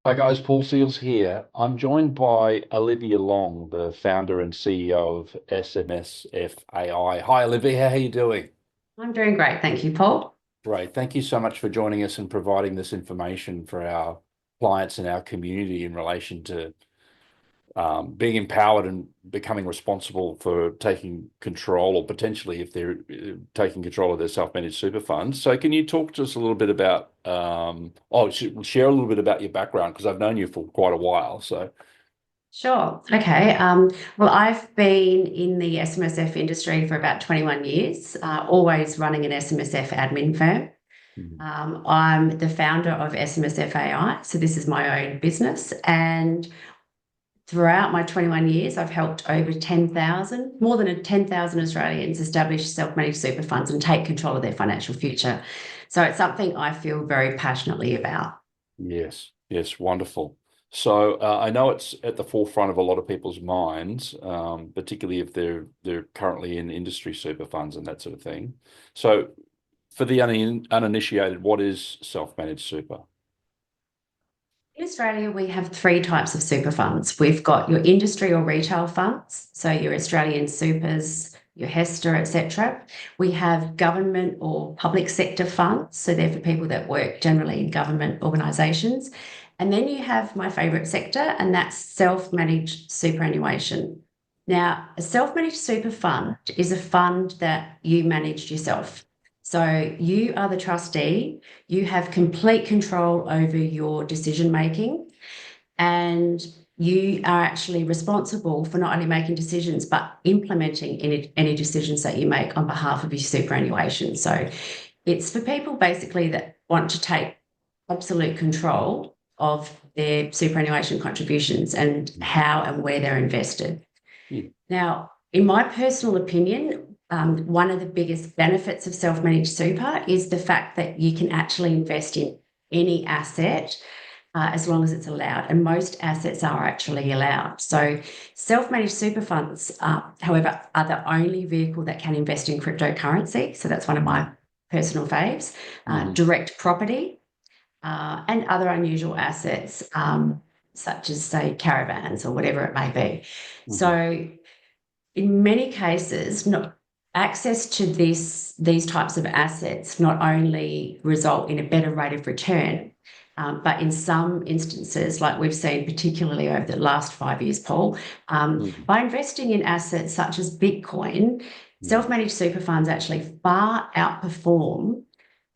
Hi guys, Paul Seals here. I'm joined by Olivia Long, the founder and CEO of SMSF AI. Hi Olivia, how are you doing? I'm doing great. Thank you, Paul. Great. Thank you so much for joining us and providing this information for our clients and our community in relation to being empowered and becoming responsible for taking control, or potentially if they're taking control of their self-managed super funds. So can you talk to us a little bit about, share a little bit about your background, because I've known you for quite a while. So. Sure. Okay. Well, I've been in the SMSF industry for about 21 years, always running an SMSF admin firm. Mhm. I'm the founder of SMSF AI. So this is my own business. And throughout my 21 years, I've helped over 10,000, more than 10,000 Australians establish self-managed super funds and take control of their financial future. So it's something I feel very passionately about. Yes, yes, wonderful. So I know it's at the forefront of a lot of people's minds, particularly if they're currently in industry super funds and that sort of thing. So for the uninitiated, what is self-managed super? In Australia, we have three types of super funds. We've got your industry or retail funds, so your Australian supers, your Hester, etc. We have government or public sector funds, so they're for people that work generally in government organisations. And then you have my favourite sector, and that's self-managed superannuation. Now, a self-managed super fund is a fund that you managed yourself. So you are the trustee, you have complete control over your decision making, and you are actually responsible for not only making decisions but implementing any decisions that you make on behalf of your superannuation. So it's for people basically that want to take absolute control of their superannuation contributions and how and where they're invested. Mm. Now, in my personal opinion, one of the biggest benefits of self-managed super is the fact that you can actually invest in any asset as long as it's allowed, and most assets are actually allowed. So, self-managed super funds, however, are the only vehicle that can invest in cryptocurrency. So that's one of my personal faves, Mhm. direct property, and other unusual assets, such as say caravans or whatever it may be. Mhm. So in many cases, not access to these types of assets not only result in a better rate of return, but in some instances, like we've seen particularly over the last 5 years, Paul, Mhm. by investing in assets such as Bitcoin, Mhm. self-managed super funds actually far outperform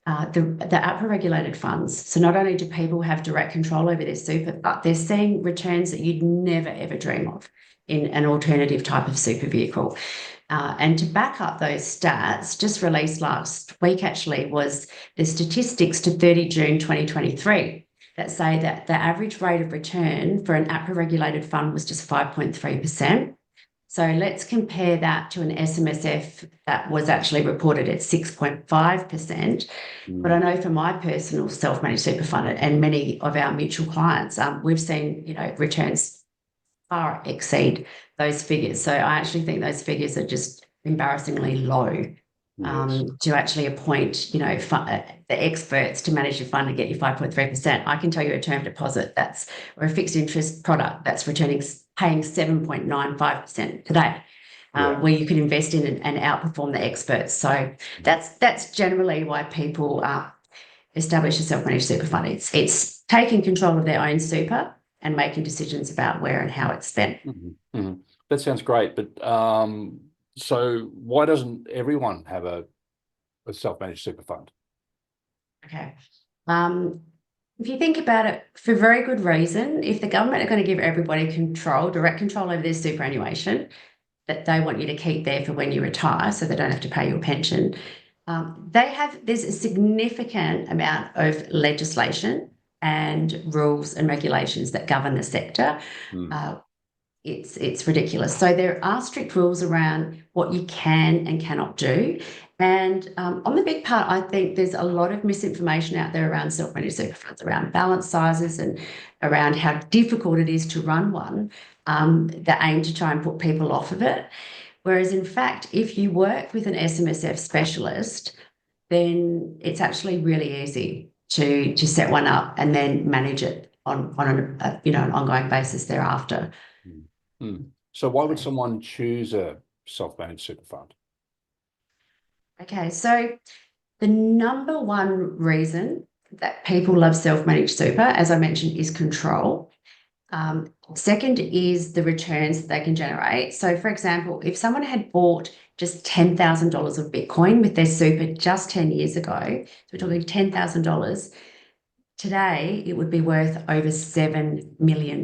the APRA regulated funds. So not only do people have direct control over their super, but they're seeing returns that you'd never ever dream of in an alternative type of super vehicle. And to back up those stats, just released last week actually was the statistics to 30 June 2023 that say that the average rate of return for an APRA regulated fund was just 5.3%. So let's compare that to an SMSF that was actually reported at 6.5%. But I Mhm. know for my personal self-managed super fund and many of our mutual clients, we've seen, returns far exceed those figures. So I actually think those figures are just embarrassingly low, Yes. to actually appoint, the experts to manage your fund and get you 5.3%. I can tell you a term deposit or a fixed interest product that's paying 7.95% today. Yeah. Where you can invest in and outperform the experts. So Mhm. that's generally why people establish a self-managed super fund. It's taking control of their own super and making decisions about where and how it's spent. Mhm. Mhm. That sounds great, but so why doesn't everyone have a self-managed super fund? Okay. Um, if you think about it, for very good reason, if the government are going to give everybody direct control over their superannuation, that they want you to keep there for when you retire, so they don't have to pay your pension. There's a significant amount of legislation and rules and regulations that govern the sector. Mm. Uh, it's ridiculous. So there are strict rules around what you can and cannot do. And on the big part, I think there's a lot of misinformation out there around self-managed super funds, around balance sizes and around how difficult it is to run one, that aim to try and put people off of it. Whereas in fact, if you work with an SMSF specialist, then it's actually really easy to set one up and then manage it. on an ongoing basis thereafter. So why would someone choose a self-managed super fund? Okay, so the number one reason that people love self-managed super, as I mentioned, is control. Second is the returns that they can generate. So, for example, if someone had bought just $10,000 of Bitcoin with their super just 10 years ago, so we're talking $10,000, today it would be worth over $7 million.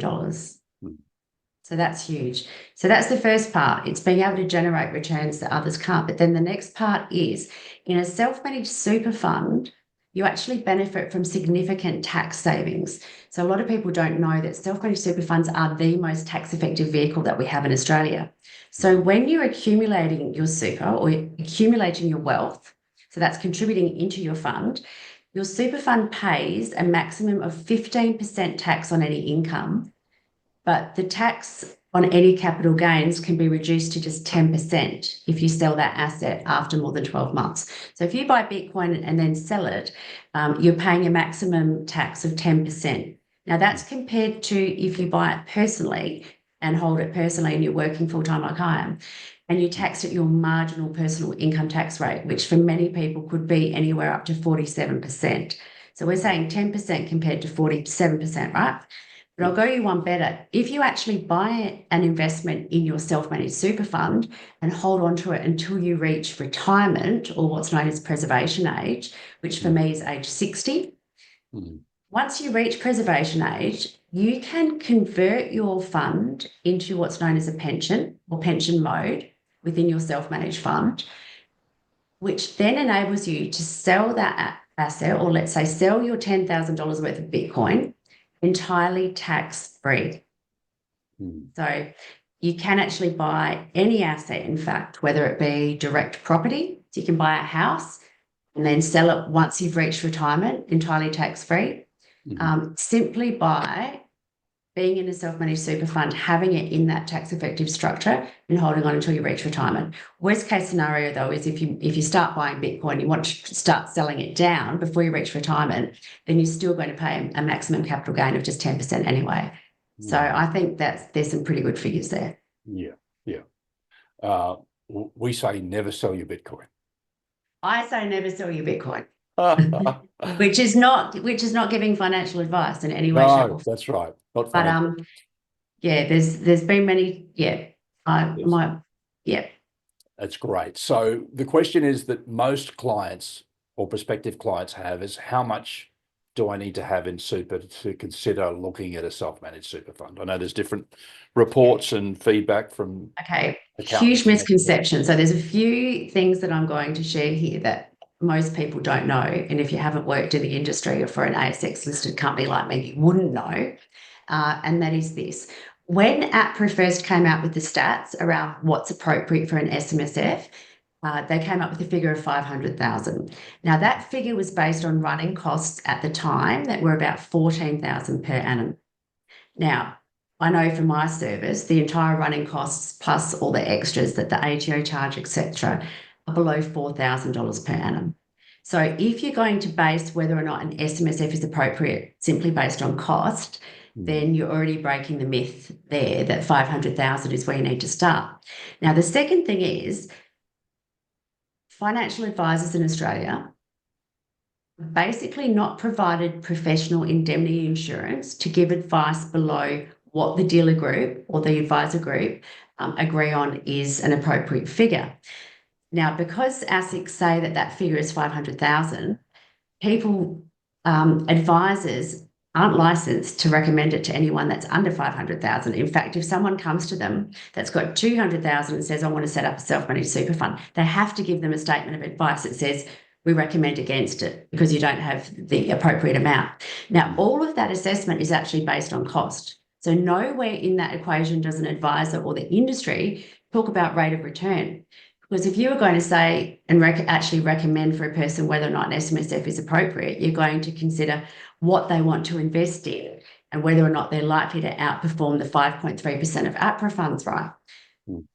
So that's huge. So that's the first part. It's being able to generate returns that others can't. But then the next part is in a self-managed super fund, you actually benefit from significant tax savings. So a lot of people don't know that self-managed super funds are the most tax-effective vehicle that we have in Australia. So when you're accumulating your super or accumulating your wealth, so that's contributing into your fund, your super fund pays a maximum of 15% tax on any income, but the tax on any capital gains can be reduced to just 10% if you sell that asset after more than 12 months. So if you buy Bitcoin and then sell it, you're paying a maximum tax of 10%. Now that's compared to if you buy it personally and hold it personally and you're working full-time like I am, and you tax at your marginal personal income tax rate, which for many people could be anywhere up to 47%. So we're saying 10% compared to 47%, right? But I'll go you one better. If you actually buy an investment in your self-managed super fund and hold on to it until you reach retirement or what's known as preservation age, which for me is age 60, once you reach preservation age, you can convert your fund into what's known as a pension or pension mode within your self-managed fund, which then enables you to sell that asset, or let's say sell your $10,000 worth of Bitcoin entirely tax-free. So you can actually buy any asset, in fact, whether it be direct property, so you can buy a house and then sell it once you've reached retirement entirely tax-free, simply by being in a self-managed super fund, having it in that tax-effective structure and holding on until you reach retirement. Worst case scenario, though, is if you start buying Bitcoin, you want to start selling it down before you reach retirement, then you're still going to pay a maximum capital gain of just 10% anyway. So I think there's some pretty good figures there. Yeah. We say never sell your Bitcoin. I say never sell your Bitcoin. which is not giving financial advice in any way, shape, or form. That's right. Not but there's been many. That's great. So the question is that most clients or prospective clients have is, how much do I need to have in super to consider looking at a self-managed super fund? I know there's different reports and feedback from huge misconception. So there's a few things that I'm going to share here that most people don't know, and if you haven't worked in the industry or for an ASX listed company like me, you wouldn't know, and that is this. When APRA first came out with the stats around what's appropriate for an SMSF, they came up with a figure of 500,000. Now that figure was based on running costs at the time that were about 14,000 per annum. Now, I know for my service, the entire running costs plus all the extras that the ATO charge, etc., are below $4,000 per annum. So if you're going to base whether or not an SMSF is appropriate simply based on cost, then you're already breaking the myth there that 500,000 is where you need to start. Now, the second thing is financial advisors in Australia basically not provided professional indemnity insurance to give advice below what the dealer group or the advisor group agree on is an appropriate figure. Now, because ASIC say that figure is 500,000, people, advisors aren't licensed to recommend it to anyone that's under 500,000. In fact, if someone comes to them that's got 200,000 and says, I want to set up a self-managed super fund, they have to give them a statement of advice that says, we recommend against it because you don't have the appropriate amount. Now, all of that assessment is actually based on cost. So nowhere in that equation does an advisor or the industry talk about rate of return. Because if you were going to say and actually recommend for a person whether or not an SMSF is appropriate, you're going to consider what they want to invest in and whether or not they're likely to outperform the 5.3% of APRA funds, right?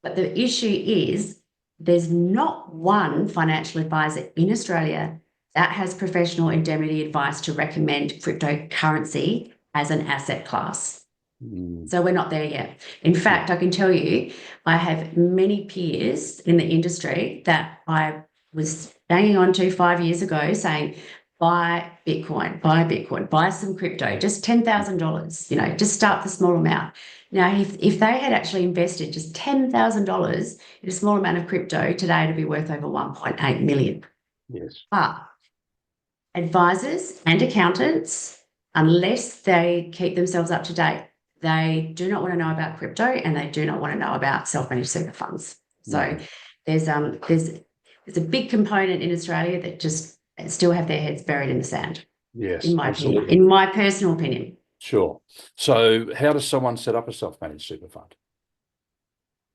But the issue is there's not one financial advisor in Australia that has professional indemnity advice to recommend cryptocurrency as an asset class. Mm. So we're not there yet. In fact, I can tell you, I have many peers in the industry that I was banging on to 5 years ago saying, buy Bitcoin, buy some crypto, just $10,000, just start the small amount. Now, if they had actually invested just $10,000 in a small amount of crypto, today it'd be worth over 1.8 million. Yes. But advisors and accountants, unless they keep themselves up to date, they do not want to know about crypto and they do not want to know about self-managed super funds. So there's a big component in Australia that just still have their heads buried in the sand. Yes, in my absolutely. opinion, in my personal opinion. Sure. So how does someone set up a self-managed super fund?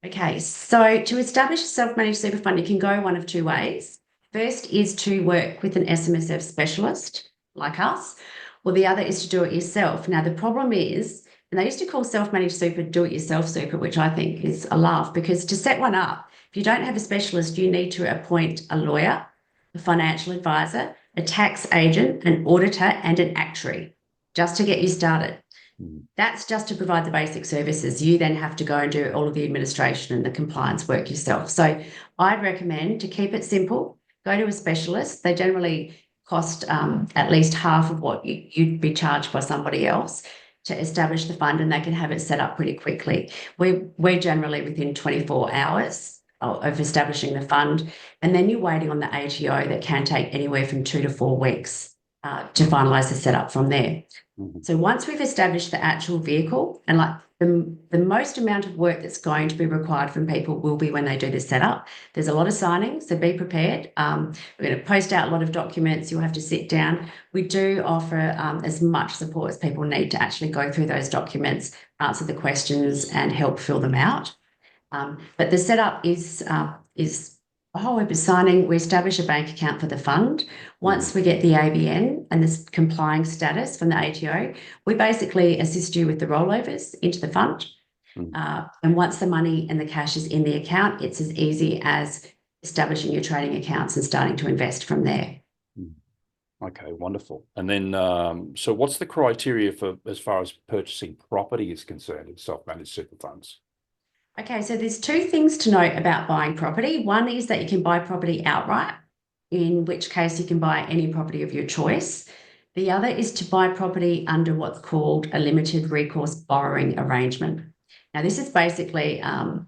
Okay, so to establish a self-managed super fund, you can go one of two ways. First is to work with an SMSF specialist like us, or the other is to do it yourself. Now, the problem is, and they used to call self-managed super do-it-yourself super, which I think is a laugh, because to set one up, if you don't have a specialist, you need to appoint a lawyer, a financial advisor, a tax agent, an auditor, and an actuary just to get you started. That's just to provide the basic services. You then have to go and do all of the administration and the compliance work yourself. So I'd recommend to keep it simple, go to a specialist. They generally cost at least half of what you'd be charged by somebody else to establish the fund, and they can have it set up pretty quickly. We're generally within 24 hours of establishing the fund, and then you're waiting on the ATO that can take anywhere from 2 to 4 weeks to finalise the setup from there. So once we've established the actual vehicle, and like the most amount of work that's going to be required from people will be when they do the setup. There's a lot of signings, so be prepared. We're going to post out a lot of documents. You'll have to sit down. We do offer as much support as people need to actually go through those documents, answer the questions, and help fill them out. But the setup is a whole heap of signing. We establish a bank account for the fund. Once we get the ABN and this complying status from the ATO, we basically assist you with the rollovers into the fund. And once the money and the cash is in the account, it's as easy as establishing your trading accounts and starting to invest from there. Okay, wonderful. And then, so what's the criteria for as far as purchasing property is concerned in self-managed super funds? Okay, so there's two things to note about buying property. One is that you can buy property outright, in which case you can buy any property of your choice. The other is to buy property under what's called a limited recourse borrowing arrangement. Now, this is basically a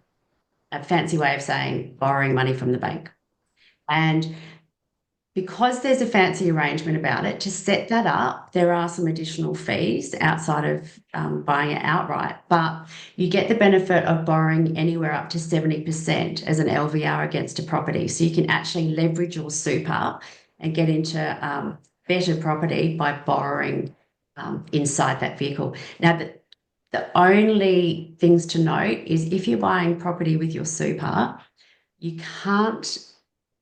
fancy way of saying borrowing money from the bank. And because there's a fancy arrangement about it, to set that up, there are some additional fees outside of buying it outright, but you get the benefit of borrowing anywhere up to 70% as an LVR against a property. So you can actually leverage your super and get into better property by borrowing inside that vehicle. Now, the only things to note is if you're buying property with your super, you can't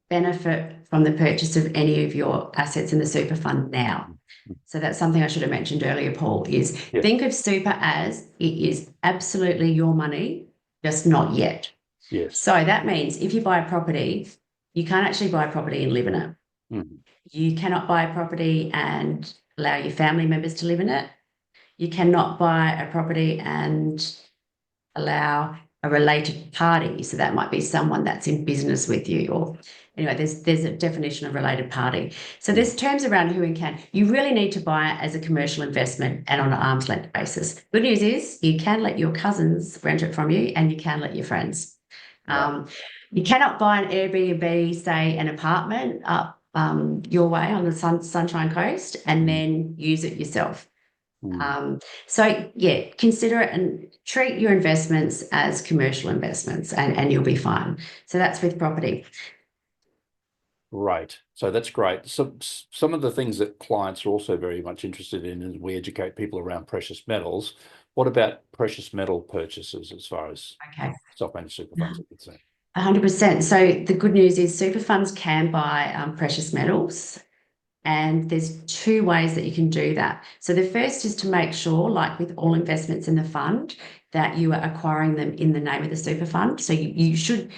benefit from the purchase of any of your assets in the super fund now. So that's something I should have mentioned earlier, Paul, is think of super as it is absolutely your money, just not yet. Yes. So that means if you buy a property, you can't actually buy a property and live in it. You cannot buy a property and allow your family members to live in it. You cannot buy a property and allow a related party. So that might be someone that's in business with you, or anyway, there's a definition of related party. So there's terms around who and can. You really need to buy it as a commercial investment and on an arm's length basis. Good news is you can let your cousins rent it from you, and you can let your friends. You cannot buy an Airbnb, say an apartment up your way on the Sunshine Coast and then use it yourself. So yeah, consider it and treat your investments as commercial investments, and you'll be fine. So that's with property. Right. So that's great. So some of the things that clients are also very much interested in is we educate people around precious metals. What about precious metal purchases as far as self-managed super funds are concerned? 100%. So the good news is super funds can buy precious metals. And there's two ways that you can do that. So the first is to make sure, like with all investments in the fund, that you are acquiring them in the name of the super fund. So you should,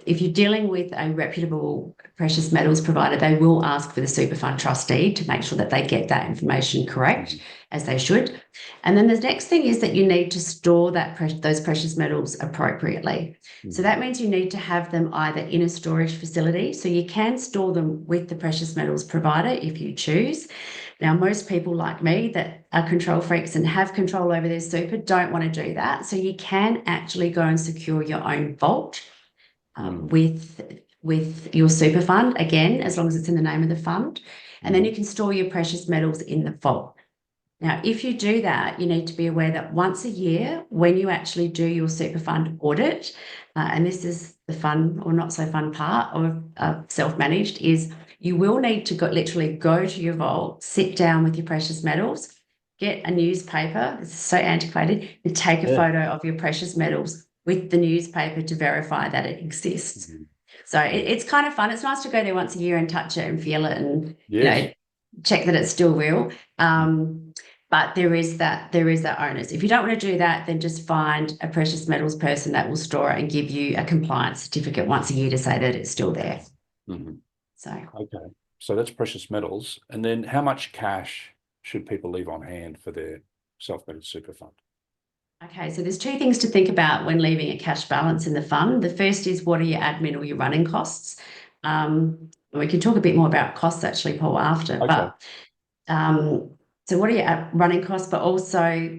if you're dealing with a reputable precious metals provider, they will ask for the super fund trustee to make sure that they get that information correct, as they should. And then the next thing is that you need to store those precious metals appropriately. So that means you need to have them either in a storage facility, so you can store them with the precious metals provider if you choose. Now, most people like me that are control freaks and have control over their super don't want to do that. So you can actually go and secure your own vault with your super fund, again, as long as it's in the name of the fund. And then you can store your precious metals in the vault. Now, if you do that, you need to be aware that once a year, when you actually do your super fund audit, and this is the fun or not so fun part of self-managed, is you will need to literally go to your vault, sit down with your precious metals, get a newspaper, this is so antiquated, and take a photo of your precious metals with the newspaper to verify that it exists. So it's kind of fun. It's nice to go there once a year and touch it and feel it and check that it's still real. But there is that onus. If you don't want to do that, then just find a precious metals person that will store it and give you a compliance certificate once a year to say that it's still there. So that's precious metals. And then how much cash should people leave on hand for their self-managed super fund? Okay, so there's two things to think about when leaving a cash balance in the fund. The first is, what are your admin or your running costs? We can talk a bit more about costs actually, Paul, after. But so what are your running costs? But also,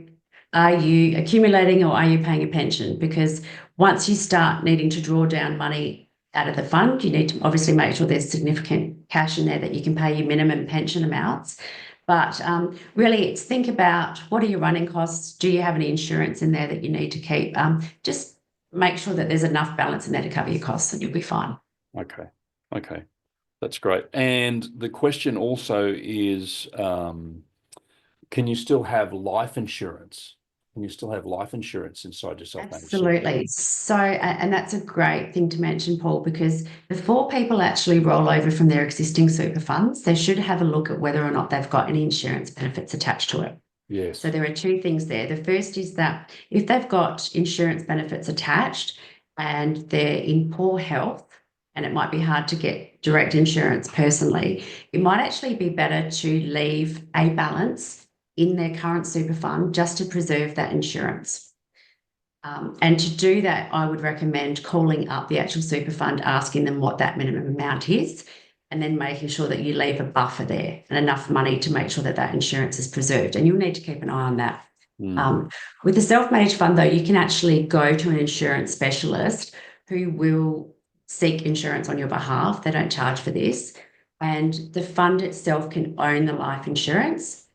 are you accumulating or are you paying a pension? Because once you start needing to draw down money out of the fund, you need to obviously make sure there's significant cash in there that you can pay your minimum pension amounts. But really, it's think about, what are your running costs? Do you have any insurance in there that you need to keep? Just make sure that there's enough balance in there to cover your costs and you'll be fine. Okay, that's great. And the question also is, can you still have life insurance? Can you still have life insurance inside your self-managed? Absolutely. So, and that's a great thing to mention, Paul, because before people actually roll over from their existing super funds, they should have a look at whether or not they've got any insurance benefits attached to it. Yes. So there are two things there. The first is that if they've got insurance benefits attached and they're in poor health, and it might be hard to get direct insurance personally, it might actually be better to leave a balance in their current super fund just to preserve that insurance. And to do that, I would recommend calling up the actual super fund, asking them what that minimum amount is, and then making sure that you leave a buffer there and enough money to make sure that that insurance is preserved. And you'll need to keep an eye on that. With the self-managed fund, though, you can actually go to an insurance specialist who will seek insurance on your behalf. They don't charge for this. And the fund itself can own the life insurance,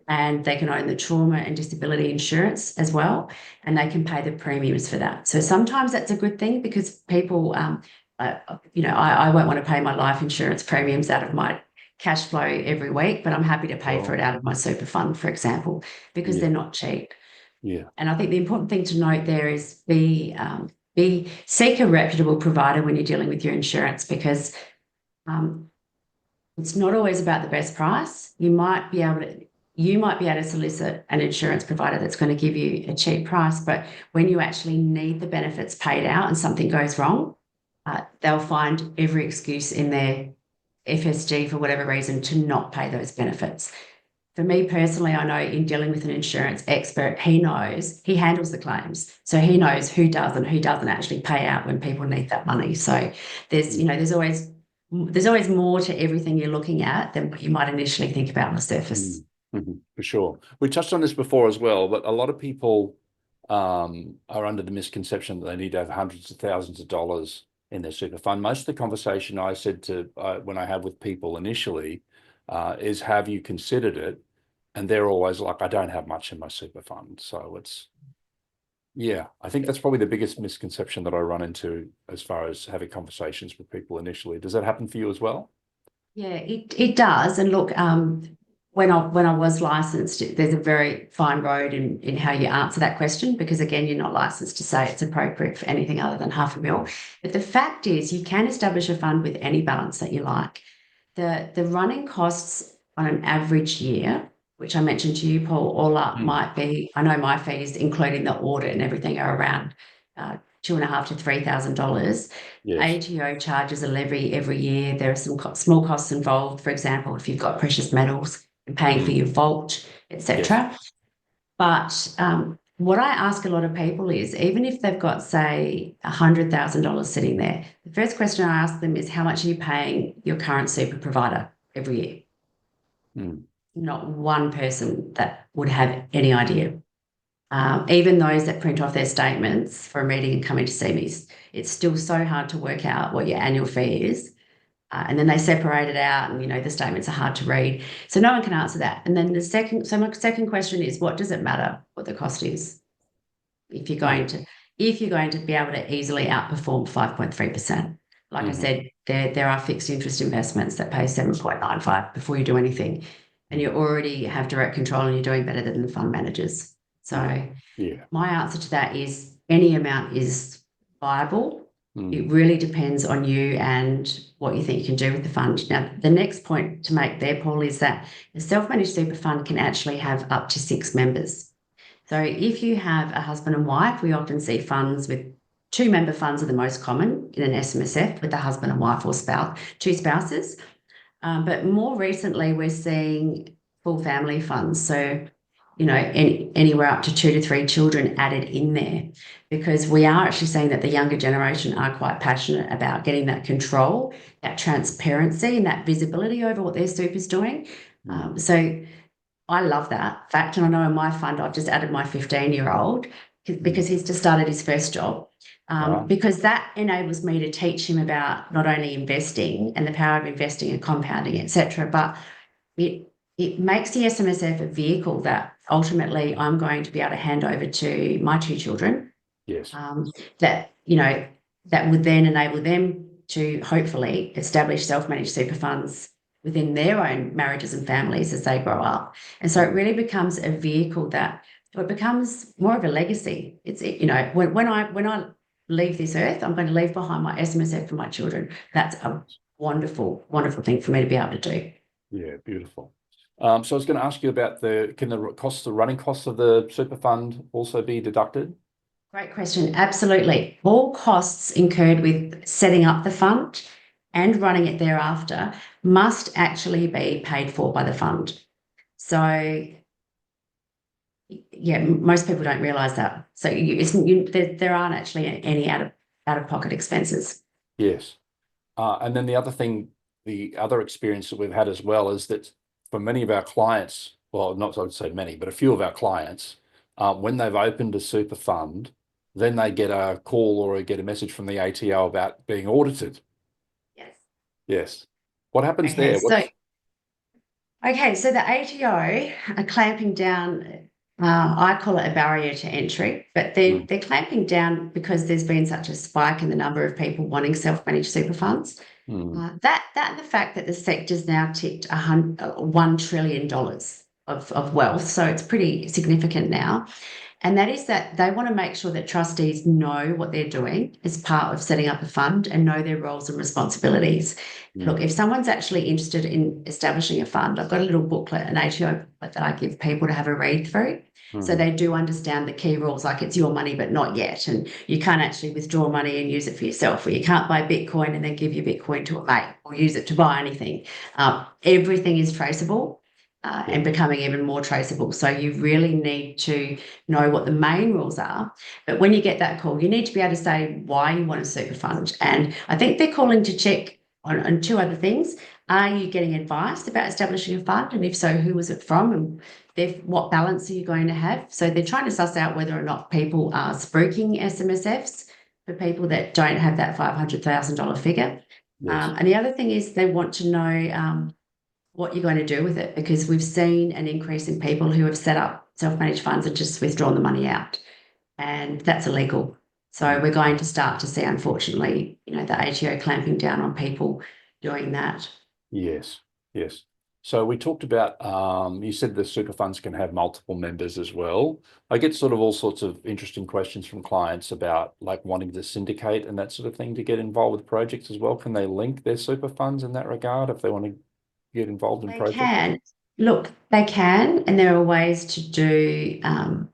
and they can own the trauma and disability insurance as well, and they can pay the premiums for that. So sometimes that's a good thing, because people, I won't want to pay my life insurance premiums out of my cash flow every week, but I'm happy to pay for it out of my super fund, for example, because they're not cheap. And I think the important thing to note there is seek a reputable provider when you're dealing with your insurance, because it's not always about the best price. You might be able to solicit an insurance provider that's going to give you a cheap price, but when you actually need the benefits paid out and something goes wrong, they'll find every excuse in their FSG for whatever reason to not pay those benefits. For me personally, I know in dealing with an insurance expert, he handles the claims. So he knows who does and who doesn't actually pay out when people need that money. So there's always more to everything you're looking at than what you might initially think about on the surface. For sure. We touched on this before as well, but a lot of people are under the misconception that they need to have hundreds of thousands of dollars in their super fund. Most of the conversation I said to when I have with people initially is, have you considered it? And they're always like, I don't have much in my super fund. So I think that's probably the biggest misconception that I run into as far as having conversations with people initially. Does that happen for you as well? Yeah, it does. And look, when I was licensed, there's a very fine road in how you answer that question, because again, you're not licensed to say it's appropriate for anything other than $500,000. But the fact is, you can establish a fund with any balance that you like. The running costs on an average year which I mentioned to you, Paul, all up Mm. might be, I know my fees, including the audit and everything, are around $2,500 to $3,000. Yes. ATO charges a levy every year. There are some small costs involved. For example, if you've got precious metals and paying for your vault, Yes. etc. But what I ask a lot of people is, even if they've got, say, $100,000 sitting there, the first question I ask them is, how much are you paying your current super provider every year? Mm. Not one person that would have any idea. Even those that print off their statements for a meeting and come in to see me, it's still so hard to work out what your annual fee is. And then they separate it out, and the statements are hard to read. So no one can answer that. And then my second question is, what does it matter what the cost is if you're going to be able to easily outperform 5.3%? Like I said, there are fixed interest investments that pay 7.95 before you do anything, and you already have direct control, and you're doing better than the fund managers. So my answer to that is any amount is viable. It really depends on you and what you think you can do with the fund. Now, the next point to make there, Paul, is that the self-managed super fund can actually have up to 6 members. So if you have a husband and wife, we often see funds with 2-member funds are the most common in an SMSF, with a husband and wife or two spouses. But more recently, we're seeing full family funds. So anywhere up to 2 to 3 children added in there, because we are actually seeing that the younger generation are quite passionate about getting that control, that transparency, and that visibility over what their super's doing. So I love that fact. And I know in my fund, I've just added my 15-year-old because he's just started his first job. Because that enables me to teach him about not only investing and the power of investing and compounding, etc., but it makes the SMSF a vehicle that ultimately I'm going to be able to hand over to my 2 children. Yes. That would then enable them to hopefully establish self-managed super funds within their own marriages and families as they grow up. And so it really becomes a vehicle that it becomes more of a legacy. It's when I leave this earth, I'm going to leave behind my SMSF for my children. That's a wonderful, wonderful thing for me to be able to do. Yeah, beautiful. So I was going to ask you about can the running costs of the super fund also be deducted? Great question. Absolutely. All costs incurred with setting up the fund and running it thereafter must actually be paid for by the fund. So, yeah, most people don't realise that. So there aren't actually any out-of-pocket expenses. Yes. And then the other experience that we've had as well is that for many of our clients, well, not I would say many, but a few of our clients, when they've opened a super fund, then they get a call or get a message from the ATO about being audited. Yes. Yes. What happens Okay, there? So the ATO are clamping down. I call it a barrier to entry, but they're clamping down because there's been such a spike in the number of people wanting self-managed super funds. That and the fact that the sector's now ticked $1 trillion of wealth, so it's pretty significant now. And that is that they want to make sure that trustees know what they're doing as part of setting up a fund and know their roles and responsibilities. Look, if someone's actually interested in establishing a fund, I've got a little booklet, an ATO booklet that I give people to have a read through. So they do understand the key rules, like it's your money, but not yet. And you can't actually withdraw money and use it for yourself, or you can't buy Bitcoin and then give your Bitcoin to a mate or use it to buy anything. Everything is traceable. And becoming even more traceable. So you really need to know what the main rules are. But when you get that call, you need to be able to say why you want a super fund. And I think they're calling to check on 2 other things. Are you getting advice about establishing a fund? And if so, who was it from? And what balance are you going to have? So they're trying to suss out whether or not people are spruiking SMSFs for people that don't have that $500,000 figure. Yes. And the other thing is they want to know what you're going to do with it, because we've seen an increase in people who have set up self-managed funds and just withdrawn the money out, and that's illegal. So we're going to start to see, unfortunately, the ATO clamping down on people doing that. Yes. Yes. So we talked about, you said the super funds can have multiple members as well. I get sort of all sorts of interesting questions from clients about like wanting to syndicate and that sort of thing to get involved with projects as well. Can they link their super funds in that regard if they want to get involved in They projects? can. Look, they can, and there are ways to do.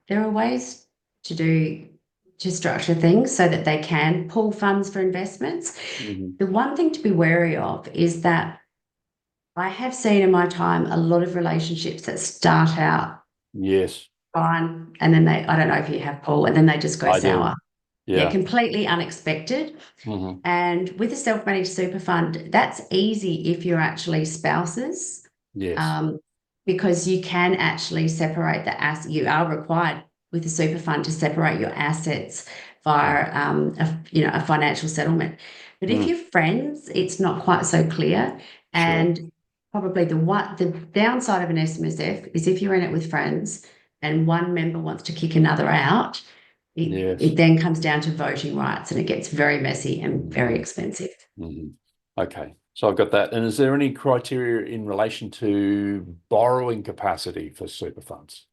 There are ways to do to structure things so that they can pull funds for investments. Mhm. The one thing to be wary of is that I have seen in my time a lot of relationships that start out Yes, fine, and then I don't know if you have, Paul, and then they just go I do. sour. Yeah, Yeah. completely unexpected. Hmm. And with a self-managed super fund, that's easy if you're actually spouses, Yes. um, because you can actually separate the asset. You are required with a super fund to separate your assets via a financial settlement. But if Mm. you're friends, it's not quite so clear. Sure. And probably the downside of an SMSF is if you're in it with friends and one member wants to kick another out, it Yes. then comes down to voting rights and it gets very messy and very Mhm. expensive. Mhm. Okay. So I've got that. And is there any criteria in relation to borrowing capacity for super funds?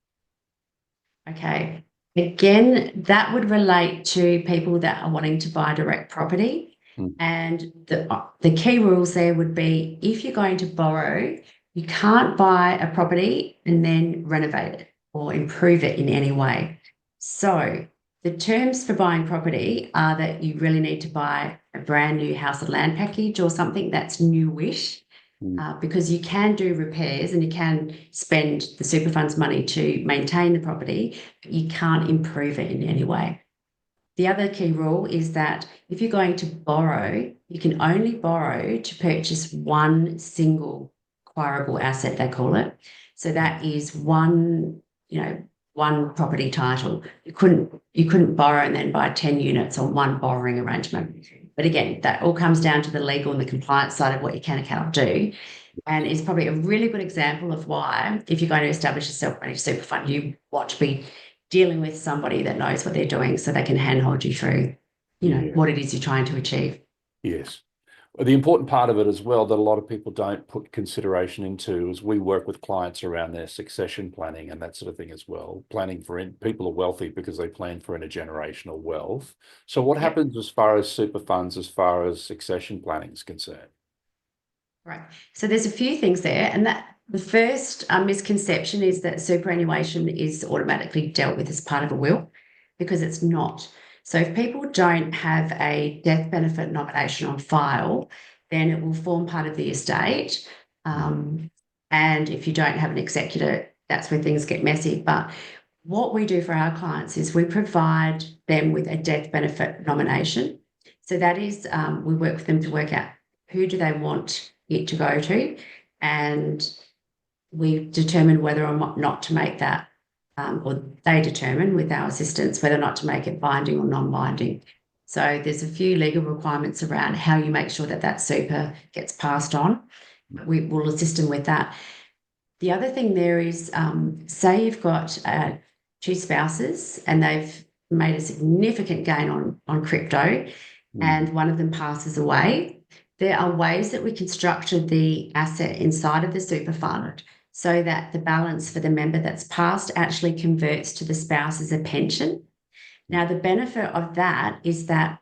Okay. Again, that would relate to people that are wanting to buy direct property. Mm. And the key rules there would be if you're going to borrow, you can't buy a property and then renovate it or improve it in any way. So the terms for buying property are that you really need to buy a brand new house and land package or something that's newish, Mm. because you can do repairs and you can spend the super fund's money to maintain the property, but you can't improve it in any way. The other key rule is that if you're going to borrow, you can only borrow to purchase one single acquirable asset, they call it. So that is one property title. You couldn't borrow and then buy 10 units on one borrowing arrangement. But again, that all comes down to the legal and the compliance side of what you can and cannot do. And is probably a really good example of why, if you're going to establish a self-managed super fund, you want to be dealing with somebody that knows what they're doing so they can handhold you through, Yeah. what it is you're trying to achieve. Yes. Well, the important part of it as well that a lot of people don't put consideration into is we work with clients around their succession planning and that sort of thing as well. Planning for people are wealthy because they plan for intergenerational wealth. So what Yep. happens as far as super funds, as far as succession planning is concerned? Right. So there's a few things there, and that the first misconception is that superannuation is automatically dealt with as part of a will, because it's not. So if people don't have a death benefit nomination on file, then it will form part of the estate. Um, and if you don't have an executor, that's where things get messy. But what we do for our clients is we provide them with a death benefit nomination. So that is, we work with them to work out who do they want it to go to, and we determine whether or not to make that, or they determine with our assistance whether or not to make it binding or non-binding. So there's a few legal requirements around how you make sure that that super gets passed on. We will assist them with that. The other thing there is, say you've got two spouses and they've made a significant gain on crypto, Mm. and one of them passes away. There are ways that we can structure the asset inside of the super fund so that the balance for the member that's passed actually converts to the spouse as a pension. Now, the benefit of that is that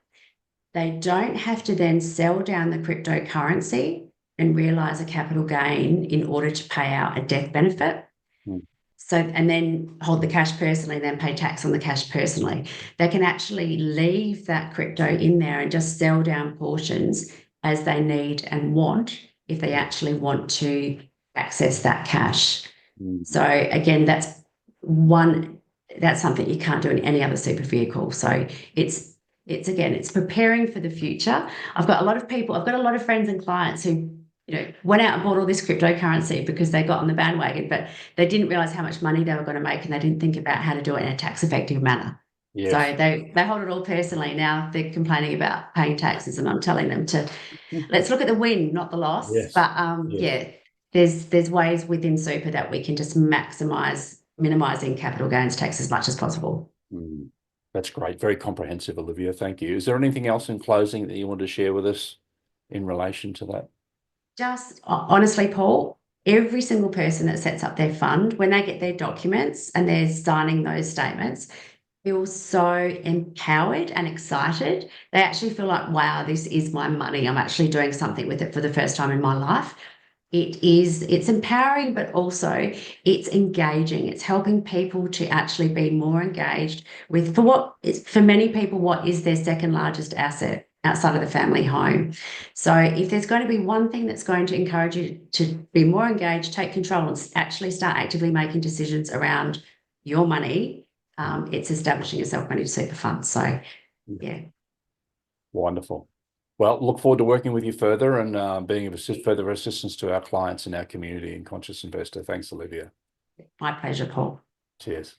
they don't have to then sell down the cryptocurrency and realize a capital gain in order to pay out a death benefit. Mm. So, and then hold the cash personally, and then pay tax on the cash personally. They can actually leave that crypto in there and just sell down portions as they need and want if they actually want to access that cash. Mm. So again, that's something you can't do in any other super vehicle. So it's preparing for the future. I've got a lot of friends and clients who went out and bought all this cryptocurrency because they got on the bandwagon, but they didn't realize how much money they were going to make, and they didn't think about how to do it in a tax effective manner. So Yes. they hold it all personally. Now they're complaining about paying taxes, and I'm telling them to let's look at the win, not the loss. Yes. But Yes. yeah, there's ways within super that we can just minimizing capital gains tax as much as possible. Mm. That's great. Very comprehensive, Olivia. Thank you. Is there anything else in closing that you want to share with us in relation to that? Just honestly, Paul, every single person that sets up their fund, when they get their documents and they're signing those statements, feel so empowered and excited. They actually feel like, wow, this is my money. I'm actually doing something with it for the first time in my life. It's empowering, but also it's engaging. It's helping people to actually be more engaged with, for many people, what is their second largest asset outside of the family home. So if there's going to be one thing that's going to encourage you to be more engaged, take control, and actually start actively making decisions around your money, it's establishing a self-managed super fund. So yeah. Wonderful. Well, look forward to working with you further and being of further assistance to our clients and our community in Conscious Investor. Thanks, Olivia. My pleasure, Paul. Cheers.